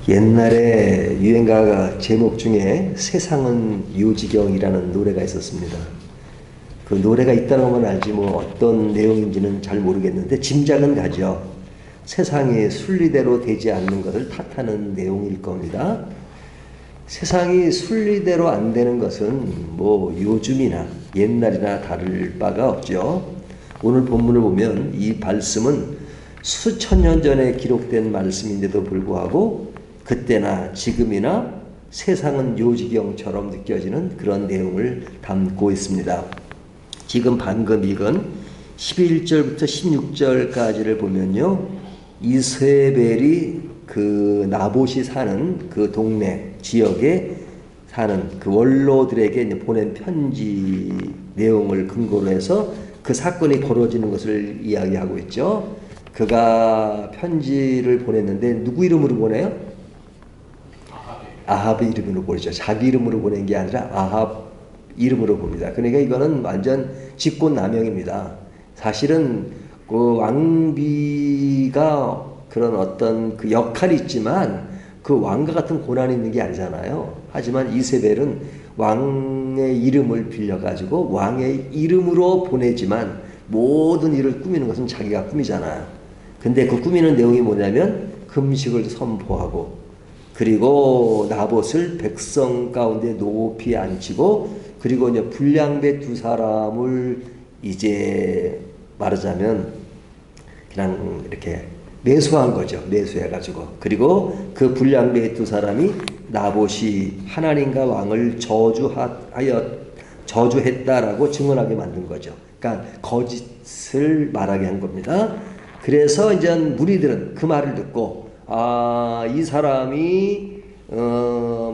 옛날에 유행가 제목 중에 세상은 요지경이라는 노래가 있었습니다. 그 노래가 있다는 것만 알지 뭐 어떤 내용인지는 잘 모르겠는데 짐작은 가죠. 세상이 순리대로 되지 않는 것을 탓하는 내용일 겁니다. 세상이 순리대로 안 되는 것은 뭐 요즘이나 옛날이나 다를 바가 없죠. 오늘 본문을 보면 이 말씀은 수천 년 전에 기록된 말씀인데도 불구하고 그때나 지금이나 세상은 요지경처럼 느껴지는 그런 내용을 담고 있습니다. 지금 방금 읽은 11절부터 16절까지를 보면요, 이세벨이 그 나봇이 사는 그 동네 지역에 사는 그 원로들에게 보낸 편지 내용을 근거로 해서 그 사건이 벌어지는 것을 이야기하고 있죠. 그가 편지를 보냈는데 누구 이름으로 보내요? 아합의 이름으로 보내죠. 자기 이름으로 보낸 게 아니라 아합 이름으로 봅니다. 그러니까 이거는 완전 직권남용입니다. 사실은 그 왕비가 그런 어떤 그 역할이 있지만 그 왕과 같은 고난이 있는 게 아니잖아요. 하지만 이세벨은 왕의 이름을 빌려가지고 왕의 이름으로 보내지만 모든 일을 꾸미는 것은 자기가 꾸미잖아요. 근데 그 꾸미는 내용이 뭐냐면 금식을 선포하고 그리고 나봇을 백성 가운데 높이 앉히고 그리고 이제 불량배 두 사람을 이제 말하자면 그냥 이렇게 매수한 거죠. 매수해가지고. 그리고 그 불량배 두 사람이 나봇이 하나님과 왕을 저주했다라고 증언하게 만든 거죠. 그러니까 거짓을 말하게 한 겁니다. 그래서 이제 무리들은 그 말을 듣고 이 사람이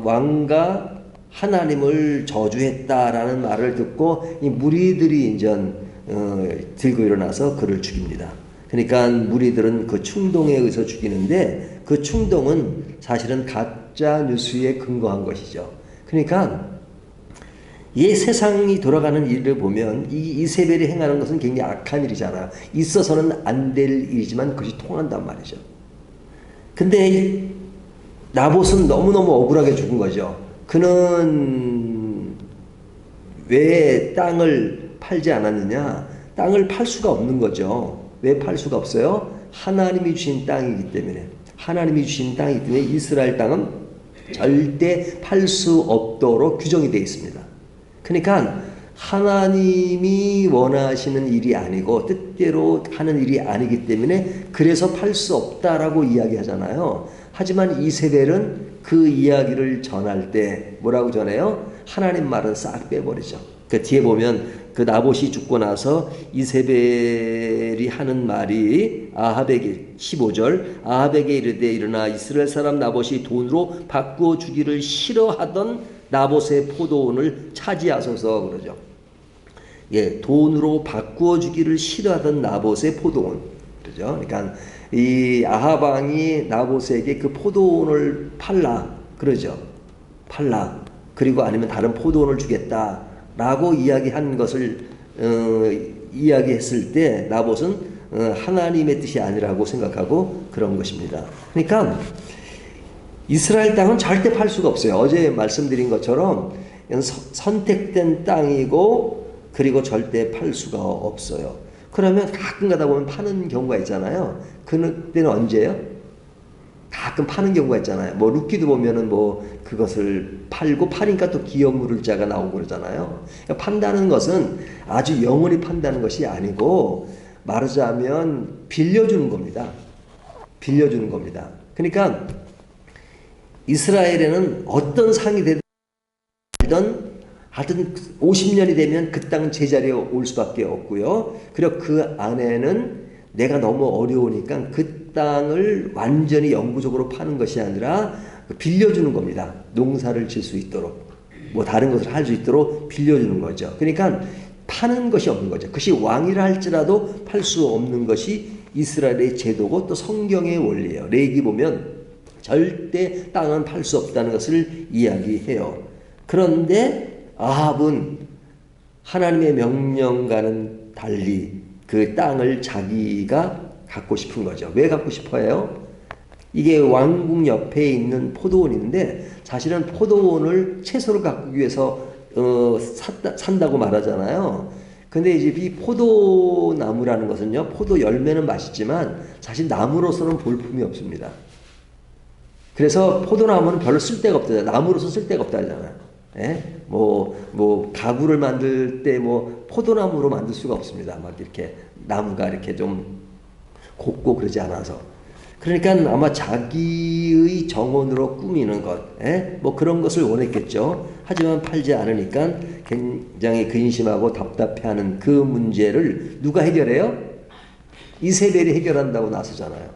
왕과 하나님을 저주했다라는 말을 듣고 이 무리들이 이제 들고 일어나서 그를 죽입니다. 그러니까 무리들은 그 충동에 의해서 죽이는데 그 충동은 사실은 가짜 뉴스에 근거한 것이죠. 그러니까 이 세상이 돌아가는 일을 보면 이 이세벨이 행하는 것은 굉장히 악한 일이잖아. 있어서는 안 될 일이지만 그것이 통한단 말이죠. 근데 나봇은 너무너무 억울하게 죽은 거죠. 그는 왜 땅을 팔지 않았느냐? 땅을 팔 수가 없는 거죠. 왜 팔 수가 없어요? 하나님이 주신 땅이기 때문에. 하나님이 주신 땅이기 때문에 이스라엘 땅은 절대 팔 수 없도록 규정이 되어 있습니다. 그러니까 하나님이 원하시는 일이 아니고 뜻대로 하는 일이 아니기 때문에 그래서 팔 수 없다라고 이야기하잖아요. 하지만 이세벨은 그 이야기를 전할 때 뭐라고 전해요? 하나님 말은 싹 빼버리죠. 그 뒤에 보면 그 나봇이 죽고 나서 이세벨이 하는 말이 아합에게 15절 아합에게 이르되 일어나 이스라엘 사람 나봇이 돈으로 바꾸어 주기를 싫어하던 나봇의 포도원을 차지하소서 그러죠. 예, 돈으로 바꾸어 주기를 싫어하던 나봇의 포도원 그러죠. 그러니까 이 아합 왕이 나봇에게 그 포도원을 팔라 그러죠. 팔라. 그리고 아니면 다른 포도원을 주겠다라고 이야기한 것을 이야기했을 때 나봇은 하나님의 뜻이 아니라고 생각하고 그런 것입니다. 그러니까 이스라엘 땅은 절대 팔 수가 없어요. 어제 말씀드린 것처럼 선택된 땅이고 그리고 절대 팔 수가 없어요. 그러면 가끔 가다 보면 파는 경우가 있잖아요. 그때는 언제예요? 가끔 파는 경우가 있잖아요. 뭐 룻기도 보면은 뭐 그것을 팔고 파니까 또 기업 물을 자가 나오고 그러잖아요. 그러니까 판다는 것은 아주 영원히 판다는 것이 아니고 말하자면 빌려주는 겁니다. 빌려주는 겁니다. 그러니까 이스라엘에는 어떤 상이 되든 하여튼 50년이 되면 그 땅 제자리에 올 수밖에 없고요. 그리고 그 안에는 내가 너무 어려우니까 그 땅을 완전히 영구적으로 파는 것이 아니라 빌려주는 겁니다. 농사를 질 수 있도록 뭐 다른 것을 할 수 있도록 빌려주는 거죠. 그러니까 파는 것이 없는 거죠. 그것이 왕이라 할지라도 팔 수 없는 것이 이스라엘의 제도고 또 성경의 원리예요. 레위기 보면 절대 땅은 팔 수 없다는 것을 이야기해요. 그런데 아합은 하나님의 명령과는 달리 그 땅을 자기가 갖고 싶은 거죠. 왜 갖고 싶어요? 이게 왕궁 옆에 있는 포도원인데 사실은 포도원을 채소를 가꾸기 위해서 산다고 말하잖아요. 근데 이제 이 포도나무라는 것은요, 포도 열매는 맛있지만 사실 나무로서는 볼품이 없습니다. 그래서 포도나무는 별로 쓸데가 없다. 나무로서 쓸데가 없다 하잖아요. 예? 가구를 만들 때 포도나무로 만들 수가 없습니다. 막 이렇게 나무가 이렇게 좀 곱고 그러지 않아서. 그러니까 아마 자기의 정원으로 꾸미는 것, 그런 것을 원했겠죠. 하지만 팔지 않으니까 굉장히 근심하고 답답해하는 그 문제를 누가 해결해요? 이세벨이 해결한다고 나서잖아요.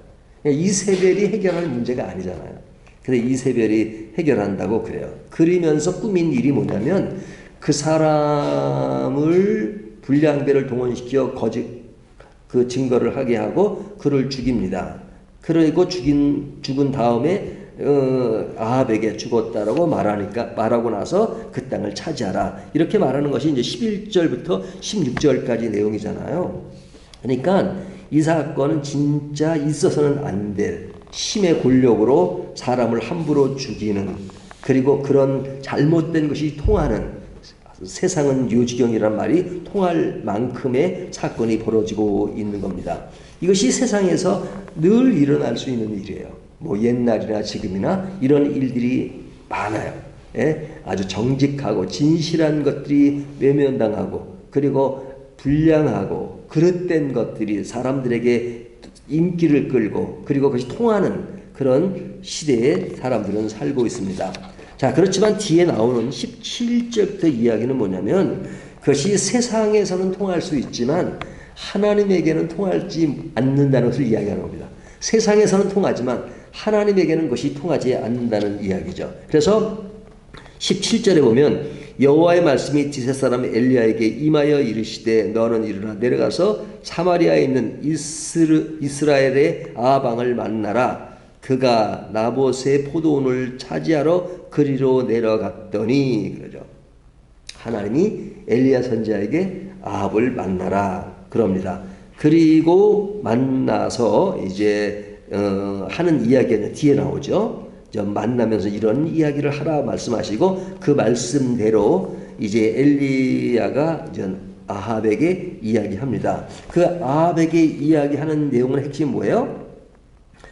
이세벨이 해결할 문제가 아니잖아요. 근데 이세벨이 해결한다고 그래요. 그리면서 꾸민 일이 뭐냐면 그 사람을 불량배를 동원시켜 거짓 그 증거를 하게 하고 그를 죽입니다. 그리고 죽은 다음에 아합에게 죽었다라고 말하고 나서 그 땅을 차지하라. 이렇게 말하는 것이 이제 11절부터 16절까지 내용이잖아요. 그러니까 이 사건은 진짜 있어서는 안 될 힘의 권력으로 사람을 함부로 죽이는, 그리고 그런 잘못된 것이 통하는, 세상은 요지경이란 말이 통할 만큼의 사건이 벌어지고 있는 겁니다. 이것이 세상에서 늘 일어날 수 있는 일이에요. 옛날이나 지금이나 이런 일들이 많아요. 아주 정직하고 진실한 것들이 외면당하고, 그리고 불량하고 그릇된 것들이 사람들에게 인기를 끌고, 그리고 그것이 통하는 그런 시대에 사람들은 살고 있습니다. 자, 그렇지만 뒤에 나오는 17절부터 이야기는 뭐냐면 그것이 세상에서는 통할 수 있지만 하나님에게는 통하지 않는다는 것을 이야기하는 겁니다. 세상에서는 통하지만 하나님에게는 그것이 통하지 않는다는 이야기죠. 그래서 17절에 보면 여호와의 말씀이 디셋 사람 엘리야에게 임하여 이르시되 너는 일어나 내려가서 사마리아에 있는 이스라엘의 아방을 만나라. 그가 나봇의 포도원을 차지하러 그리로 내려갔더니, 그러죠. 하나님이 엘리야 선지자에게 아합을 만나라 그럽니다. 그리고 만나서 이제 하는 이야기는 뒤에 나오죠. 만나면서 이런 이야기를 하라 말씀하시고 그 말씀대로 이제 엘리야가 아합에게 이야기합니다. 그 아합에게 이야기하는 내용의 핵심이 뭐예요?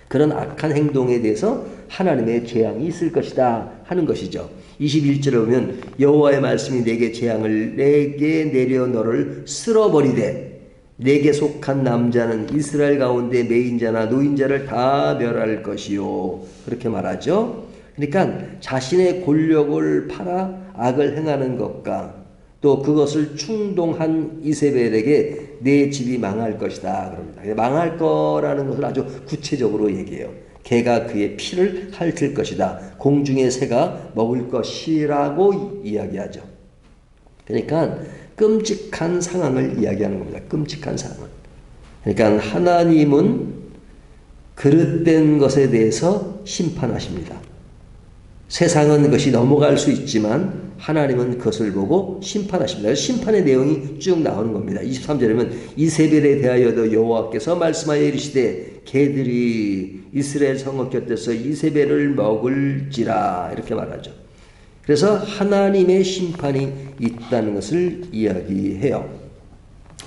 그런 악한 행동에 대해서 하나님의 재앙이 있을 것이다 하는 것이죠. 21절에 보면 여호와의 말씀이 내게 재앙을 내게 내려 너를 쓸어버리되 내게 속한 남자는 이스라엘 가운데 매인자나 노인자를 다 멸할 것이요. 그렇게 말하죠. 그러니까 자신의 권력을 팔아 악을 행하는 것과 또 그것을 충동한 이세벨에게 내 집이 망할 것이다 그럽니다. 망할 거라는 것을 아주 구체적으로 얘기해요. 개가 그의 피를 핥을 것이다. 공중의 새가 먹을 것이라고 이야기하죠. 그러니까 끔찍한 상황을 이야기하는 겁니다. 끔찍한 상황. 그러니까 하나님은 그릇된 것에 대해서 심판하십니다. 세상은 그것이 넘어갈 수 있지만 하나님은 그것을 보고 심판하십니다. 심판의 내용이 쭉 나오는 겁니다. 23절에는 이세벨에 대하여도 여호와께서 말씀하여 이르시되 개들이 이스라엘 성읍 곁에서 이세벨을 먹을지라 이렇게 말하죠. 그래서 하나님의 심판이 있다는 것을 이야기해요.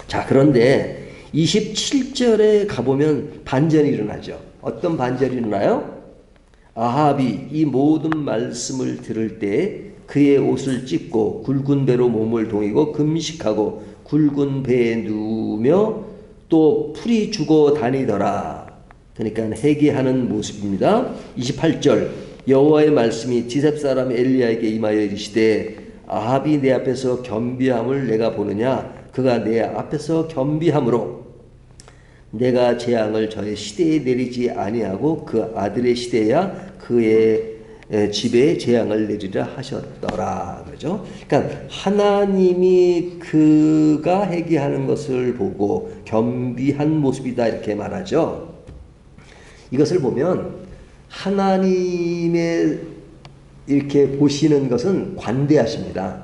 자, 그런데 27절에 가보면 반전이 일어나죠. 어떤 반전이 일어나요? 아합이 이 모든 말씀을 들을 때 그의 옷을 찢고 굵은 배로 몸을 동이고 금식하고 굵은 배에 누우며 또 풀이 죽어 다니더라. 그러니까 회개하는 모습입니다. 28절 여호와의 말씀이 디셉 사람 엘리야에게 임하여 이르시되 아합이 내 앞에서 겸비함을 내가 보느냐. 그가 내 앞에서 겸비함으로 내가 재앙을 저의 시대에 내리지 아니하고 그 아들의 시대야 그의 집에 재앙을 내리라 하셨더라. 그죠? 그러니까 하나님이 그가 회개하는 것을 보고 겸비한 모습이다 이렇게 말하죠. 이것을 보면 하나님의 이렇게 보시는 것은 관대하십니다.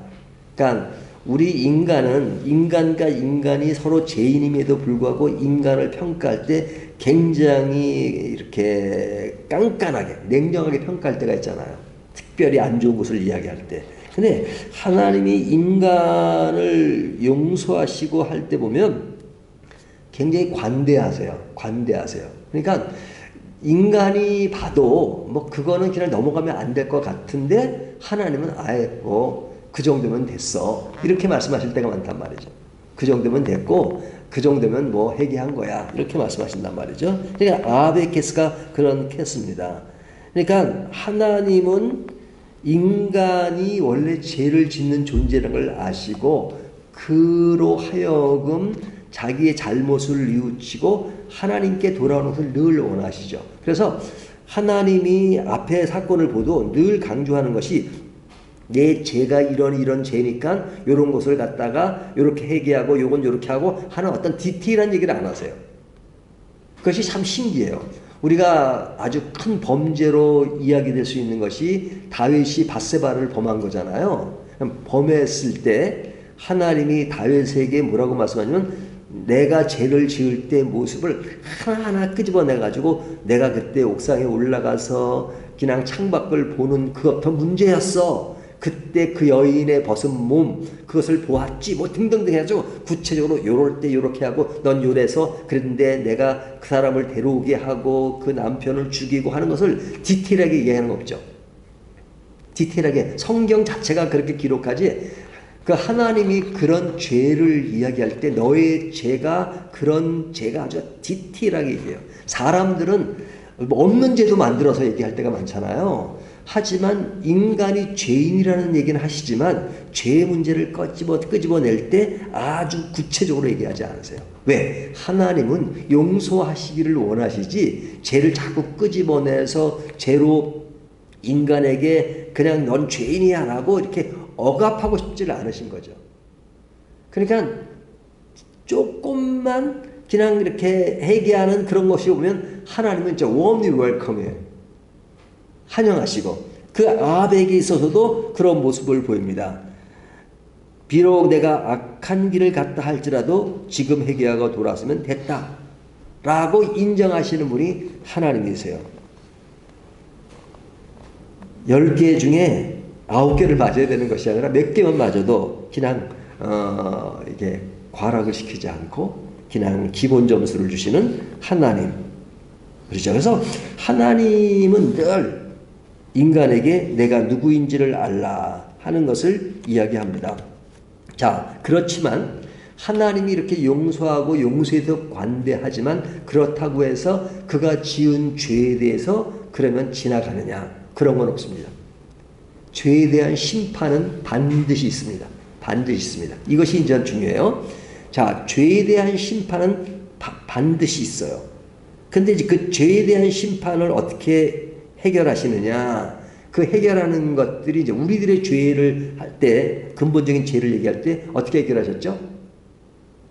그러니까 우리 인간은 인간과 인간이 서로 죄인임에도 불구하고 인간을 평가할 때 굉장히 이렇게 깐깐하게 냉정하게 평가할 때가 있잖아요. 특별히 안 좋은 것을 이야기할 때. 근데 하나님이 인간을 용서하시고 할 때 보면 굉장히 관대하세요. 관대하세요. 그러니까 인간이 봐도 뭐 그거는 그냥 넘어가면 안 될 것 같은데 하나님은 아예 뭐 그 정도면 됐어. 이렇게 말씀하실 때가 많단 말이죠. 그 정도면 됐고 그 정도면 뭐 회개한 거야. 이렇게 말씀하신단 말이죠. 그러니까 아합의 케이스가 그런 케이스입니다. 그러니까 하나님은 인간이 원래 죄를 짓는 존재라는 걸 아시고 그로 하여금 자기의 잘못을 뉘우치고 하나님께 돌아오는 것을 늘 원하시죠. 그래서 하나님이 앞에 사건을 보도 늘 강조하는 것이 내 죄가 이런 죄니까 이런 것을 갖다가 이렇게 회개하고 요건 이렇게 하고 하는 어떤 디테일한 얘기를 안 하세요. 그것이 참 신기해요. 우리가 아주 큰 범죄로 이야기될 수 있는 것이 다윗이 밧세바를 범한 거잖아요. 범했을 때 하나님이 다윗에게 뭐라고 말씀하냐면 내가 죄를 지을 때 모습을 하나하나 끄집어내가지고 내가 그때 옥상에 올라가서 그냥 창밖을 보는 그것도 문제였어. 그때 그 여인의 벗은 몸 그것을 보았지 뭐 등등등 해가지고 구체적으로 요럴 때 요렇게 하고 넌 요래서 그런데 내가 그 사람을 데려오게 하고 그 남편을 죽이고 하는 것을 디테일하게 얘기하는 거 없죠. 디테일하게 성경 자체가 그렇게 기록하지 그 하나님이 그런 죄를 이야기할 때 너의 죄가 그런 죄가 아주 디테일하게 얘기해요. 사람들은 없는 죄도 만들어서 얘기할 때가 많잖아요. 하지만 인간이 죄인이라는 얘기는 하시지만 죄의 문제를 끄집어낼 때 아주 구체적으로 얘기하지 않으세요. 왜? 하나님은 용서하시기를 원하시지 죄를 자꾸 끄집어내서 죄로 인간에게 그냥 넌 죄인이야 라고 이렇게 억압하고 싶지를 않으신 거죠. 그러니까 조금만 그냥 이렇게 회개하는 그런 것이 오면 하나님은 진짜 warmly welcome해요. 환영하시고 그 아합에게 있어서도 그런 모습을 보입니다. 비록 내가 악한 길을 갔다 할지라도 지금 회개하고 돌아서면 됐다 라고 인정하시는 분이 하나님이세요. 10개 중에 9개를 맞아야 되는 것이 아니라 몇 개만 맞아도 그냥 이게 과락을 시키지 않고 그냥 기본 점수를 주시는 하나님. 그렇죠. 그래서 하나님은 늘 인간에게 내가 누구인지를 알라 하는 것을 이야기합니다. 자, 그렇지만 하나님이 이렇게 용서하고 용서해서 관대하지만 그렇다고 해서 그가 지은 죄에 대해서 그러면 지나가느냐? 그런 건 없습니다. 죄에 대한 심판은 반드시 있습니다. 반드시 있습니다. 이것이 이제 중요해요. 자, 죄에 대한 심판은 반드시 있어요. 근데 이제 그 죄에 대한 심판을 어떻게 해결하시느냐? 그 해결하는 것들이 이제 우리들의 죄를 할 때, 근본적인 죄를 얘기할 때 어떻게 해결하셨죠?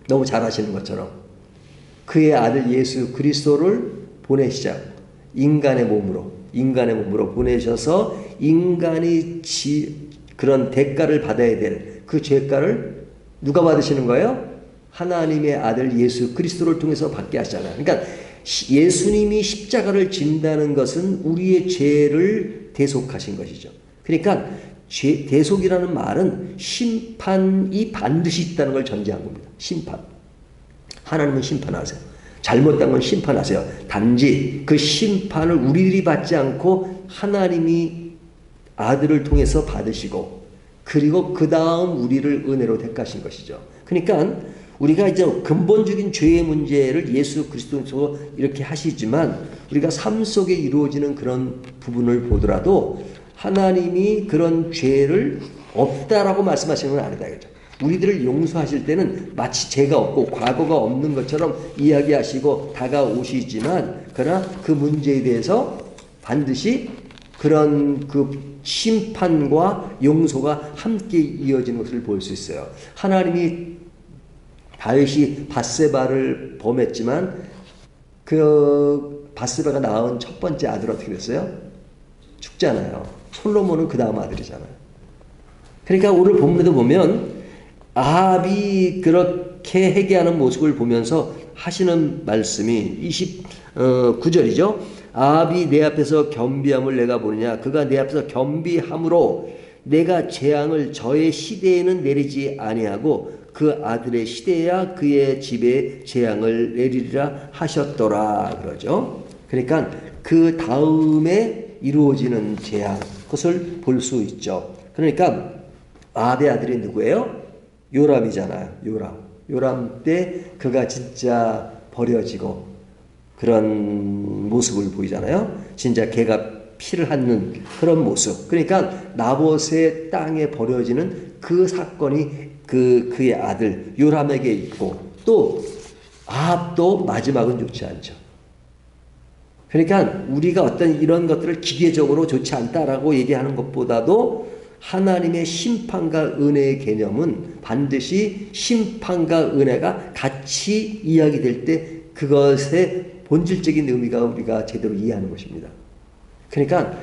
너무 잘 아시는 것처럼. 그의 아들 예수 그리스도를 보내시자. 인간의 몸으로 보내셔서 인간이 그런 대가를 받아야 될 그 죄가를 누가 받으시는 거예요? 하나님의 아들 예수 그리스도를 통해서 받게 하시잖아요. 그러니까 예수님이 십자가를 진다는 것은 우리의 죄를 대속하신 것이죠. 그러니까 대속이라는 말은 심판이 반드시 있다는 걸 전제한 겁니다. 심판. 하나님은 심판하세요. 잘못한 건 심판하세요. 단지 그 심판을 우리들이 받지 않고 하나님이 아들을 통해서 받으시고 그리고 그 다음 우리를 은혜로 택하신 것이죠. 그러니까 우리가 이제 근본적인 죄의 문제를 예수 그리스도에서 이렇게 하시지만 우리가 삶 속에 이루어지는 그런 부분을 보더라도 하나님이 그런 죄를 없다라고 말씀하시는 건 아니다. 그죠? 우리들을 용서하실 때는 마치 죄가 없고 과거가 없는 것처럼 이야기하시고 다가오시지만 그러나 그 문제에 대해서 반드시 그런 그 심판과 용서가 함께 이어지는 것을 볼 수 있어요. 하나님이 다윗이 밧세바를 범했지만 그 밧세바가 낳은 첫 번째 아들 어떻게 됐어요? 죽잖아요. 솔로몬은 그 다음 아들이잖아요. 그러니까 오늘 본문에도 보면 아합이 그렇게 회개하는 모습을 보면서 하시는 말씀이 29절이죠. 아합이 내 앞에서 겸비함을 내가 보느냐. 그가 내 앞에서 겸비함으로 내가 재앙을 저의 시대에는 내리지 아니하고 그 아들의 시대야 그의 집에 재앙을 내리리라 하셨더라 그러죠. 그러니까 그 다음에 이루어지는 재앙, 그것을 볼 수 있죠. 그러니까 아합의 아들이 누구예요? 요람이잖아요. 요람 때 그가 진짜 버려지고 그런 모습을 보이잖아요. 진짜 개가 피를 핥는 그런 모습. 그러니까 나봇의 땅에 버려지는 그 사건이 그의 아들 요람에게 있고, 또 아합도 마지막은 좋지 않죠. 그러니까 우리가 어떤 이런 것들을 기계적으로 좋지 않다라고 얘기하는 것보다도 하나님의 심판과 은혜의 개념은 반드시 심판과 은혜가 같이 이야기될 때 그것의 본질적인 의미가 우리가 제대로 이해하는 것입니다. 그러니까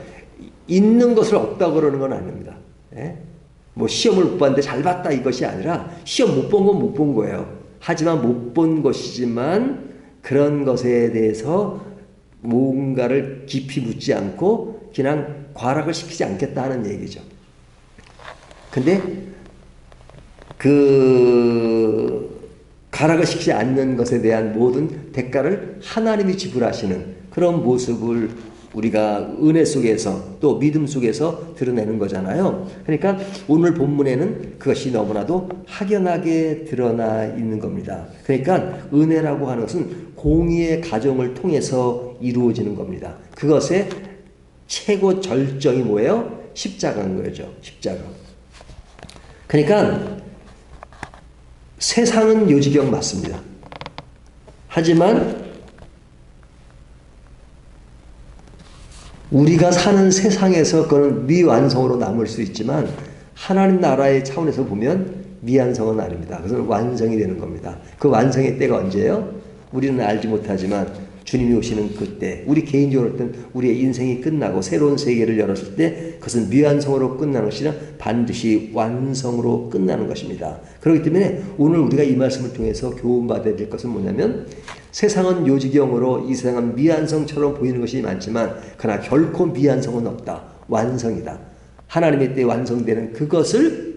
있는 것을 없다고 그러는 건 아닙니다. 예? 뭐 시험을 못 봤는데 잘 봤다 이것이 아니라 시험 못 본 건 못 본 거예요. 하지만 못 본 것이지만 그런 것에 대해서 뭔가를 깊이 묻지 않고 그냥 과락을 시키지 않겠다 하는 얘기죠. 근데 가락을 시키지 않는 것에 대한 모든 대가를 하나님이 지불하시는 그런 모습을 우리가 은혜 속에서 또 믿음 속에서 드러내는 거잖아요. 그러니까 오늘 본문에는 그것이 너무나도 확연하게 드러나 있는 겁니다. 그러니까 은혜라고 하는 것은 공의의 과정을 통해서 이루어지는 겁니다. 그것의 최고 절정이 뭐예요? 십자가인 거죠. 십자가. 그러니까 세상은 요지경 맞습니다. 하지만 우리가 사는 세상에서 그건 미완성으로 남을 수 있지만 하나님 나라의 차원에서 보면 미완성은 아닙니다. 그것은 완성이 되는 겁니다. 그 완성의 때가 언제예요? 우리는 알지 못하지만 주님이 오시는 그때, 우리 개인적으로 어떤 우리의 인생이 끝나고 새로운 세계를 열었을 때 그것은 미완성으로 끝나는 것이 아니라 반드시 완성으로 끝나는 것입니다. 그렇기 때문에 오늘 우리가 이 말씀을 통해서 교훈받아야 될 것은 뭐냐면, 세상은 요지경으로 이 세상은 미완성처럼 보이는 것이 많지만 그러나 결코 미완성은 없다. 완성이다. 하나님의 때에 완성되는 그것을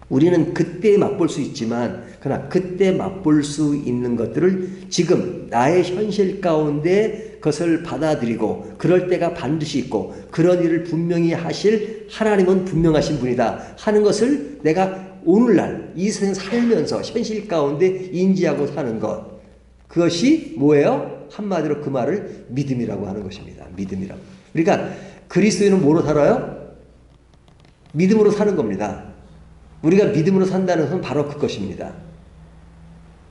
우리는 그때 맛볼 수 있지만 그러나 그때 맛볼 수 있는 것들을 지금 나의 현실 가운데 그것을 받아들이고 그럴 때가 반드시 있고 그런 일을 분명히 하실 하나님은 분명하신 분이다 하는 것을 내가 오늘날 이 세상 살면서 현실 가운데 인지하고 사는 것, 그것이 뭐예요? 한마디로 그 말을 믿음이라고 하는 것입니다. 믿음이라고. 그러니까 그리스도인은 뭐로 살아요? 믿음으로 사는 겁니다. 우리가 믿음으로 산다는 것은 바로 그것입니다.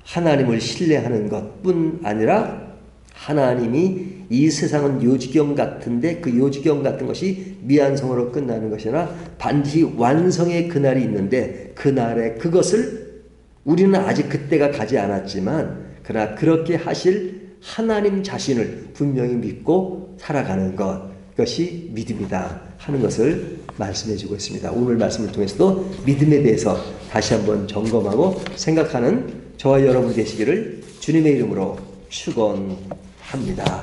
하나님을 신뢰하는 것뿐 아니라 하나님이 이 세상은 요지경 같은데 그 요지경 같은 것이 미완성으로 끝나는 것이나 반드시 완성의 그날이 있는데 그날에 그것을 우리는 아직 그때가 가지 않았지만 그러나 그렇게 하실 하나님 자신을 분명히 믿고 살아가는 것, 그것이 믿음이다 하는 것을 말씀해 주고 있습니다. 오늘 말씀을 통해서도 믿음에 대해서 다시 한번 점검하고 생각하는 저와 여러분 되시기를 주님의 이름으로 축원합니다.